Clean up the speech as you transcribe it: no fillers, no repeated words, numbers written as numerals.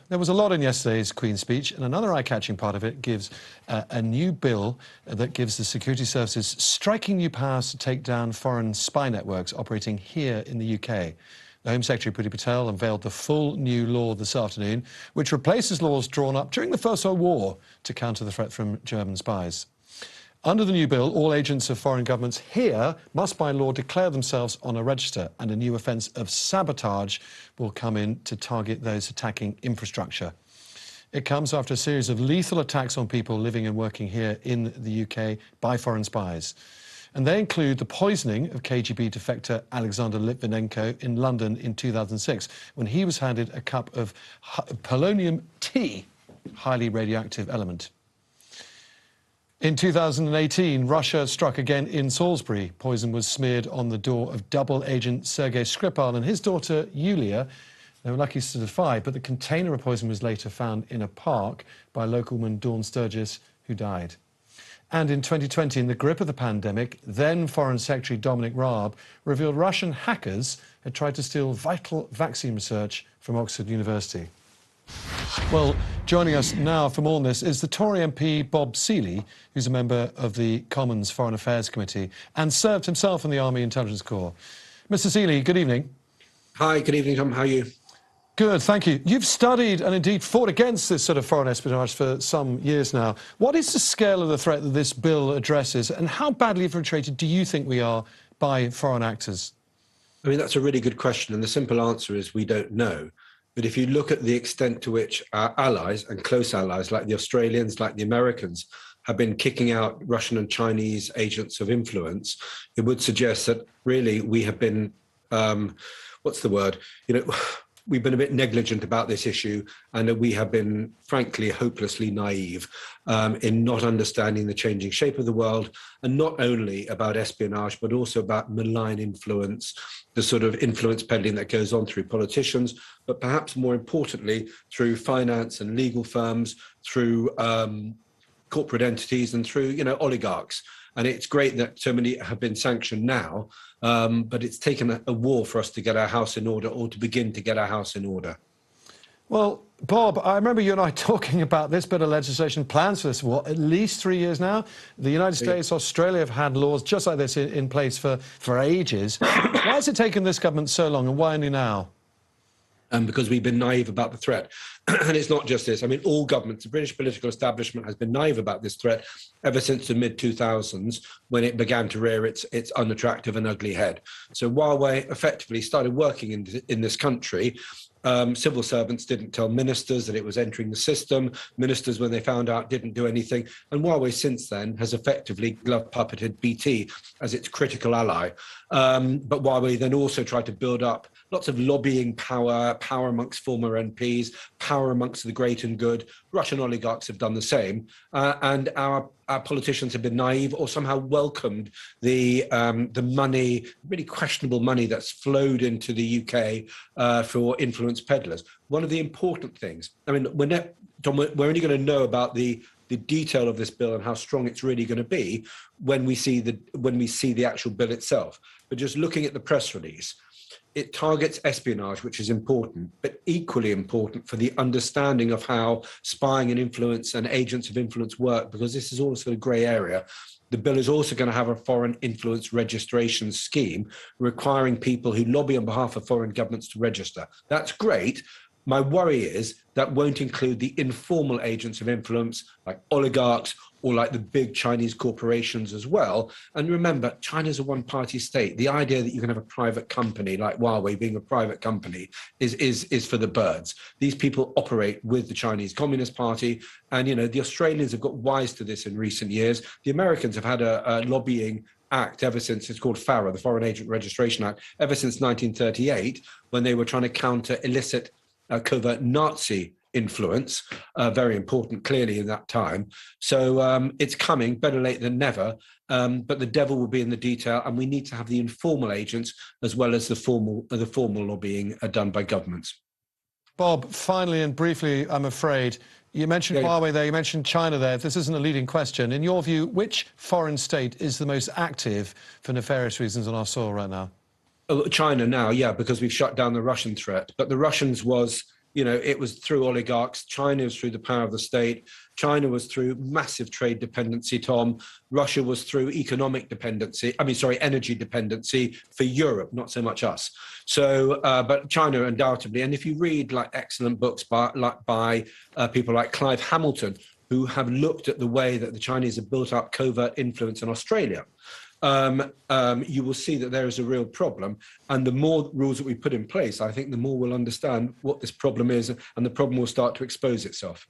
There was a lot in yesterday's Queen's speech, and another eye-catching part of it gives a new bill that gives the security services striking new powers to take down foreign spy networks operating here in the UK. The Home Secretary, Priti Patel, unveiled the full new law this afternoon, which replaces laws drawn up during the First World War to counter the threat from German spies. Under the new bill, all agents of foreign governments here must by law declare themselves on a register, and a new offence of sabotage will come in to target those attacking infrastructure. It comes after a series of lethal attacks on people living and working here in the UK by foreign spies. And they include the poisoning of KGB defector Alexander Litvinenko in London in 2006, when he was handed a cup of polonium T, highly radioactive element. In 2018, Russia struck again in Salisbury. Poison was smeared on the door of double agent Sergei Skripal and his daughter Yulia. They were lucky to survive, but the container of poison was later found in a park by localman Dawn Sturgis, who died. And in 2020, in the grip of the pandemic, then Foreign Secretary Dominic Raab revealed Russian hackers had tried to steal vital vaccine research from Oxford University. Well, joining us now for more on this is the Tory MP Bob Seely, who's a member of the Commons Foreign Affairs Committee and served himself in the Army Intelligence Corps. Mr. Seely, good evening. Hi, good evening, Tom. How are you? Good, thank you. You've studied and indeed fought against this sort of foreign espionage for some years now. What is the scale of the threat that this bill addresses, and how badly infiltrated do you think we are by foreign actors? I mean, that's a really good question, and the simple answer is we don't know. But if you look at the extent to which our allies and close allies, like the Australians, like the Americans, have been kicking out Russian and Chinese agents of influence, it would suggest that really we have been, what's the word? We've been a bit negligent about this issue, and that we have been, frankly, hopelessly naive in not understanding the changing shape of the world, and not only about espionage, but also about malign influence, the sort of influence peddling that goes on through politicians, but perhaps more importantly, through finance and legal firms, through corporate entities, and through, oligarchs. And it's great that so many have been sanctioned now, but it's taken a war for us to get our house in order, or to begin to get our house in order. Well, Bob, I remember you and I talking about this bit of legislation, plans for this, what, at least 3 years now? The United States, Australia have had laws just like this in place for ages. Why has it taken this government so long, and why only now? Because we've been naive about the threat. And it's not just this. I mean, all governments, the British political establishment has been naive about this threat ever since the mid-2000s, when it began to rear its unattractive and ugly head. So Huawei effectively started working in this country. Civil servants didn't tell ministers that it was entering the system. Ministers, when they found out, didn't do anything. And Huawei since then has effectively glove-puppeted BT as its critical ally. But Huawei then also tried to build up lots of lobbying power amongst former MPs, power amongst the great and good. Russian oligarchs have done the same. And our politicians have been naive, or somehow welcomed the money, really questionable money, that's flowed into the UK for influence peddlers. One of the important things, I mean, we're only going to know about the detail of this bill and how strong it's really going to be when we see the actual bill itself. But just looking at the press release, it targets espionage, which is important, but equally important for the understanding of how spying and influence and agents of influence work, because this is also a grey area. The bill is also going to have a foreign influence registration scheme requiring people who lobby on behalf of foreign governments to register. That's great. My worry is that won't include the informal agents of influence, like oligarchs, or like the big Chinese corporations as well. And remember, China's a one-party state. The idea that you can have a private company, like Huawei being a private company, is for the birds. These people operate with the Chinese Communist Party. And, the Australians have got wise to this in recent years. The Americans have had a lobbying act ever since, it's called FARA, the Foreign Agent Registration Act, ever since 1938, when they were trying to counter illicit covert Nazi influence, very important clearly in that time. So it's coming, better late than never, but the devil will be in the detail, and we need to have the informal agents as well as the formal lobbying done by governments. Bob, finally and briefly, I'm afraid, you mentioned Huawei there, you mentioned China there. This isn't a leading question. In your view, which foreign state is the most active for nefarious reasons on our soil right now? China now, yeah, because we've shut down the Russian threat. But the Russians was it was through oligarchs. China was through the power of the state. China was through massive trade dependency, Tom. Russia was through economic dependency. Energy dependency for Europe, not so much us. So, but China undoubtedly. And if you read like excellent books by people like Clive Hamilton, who have looked at the way that the Chinese have built up covert influence in Australia, you will see that there is a real problem. And the more rules that we put in place, I think the more we'll understand what this problem is, and the problem will start to expose itself.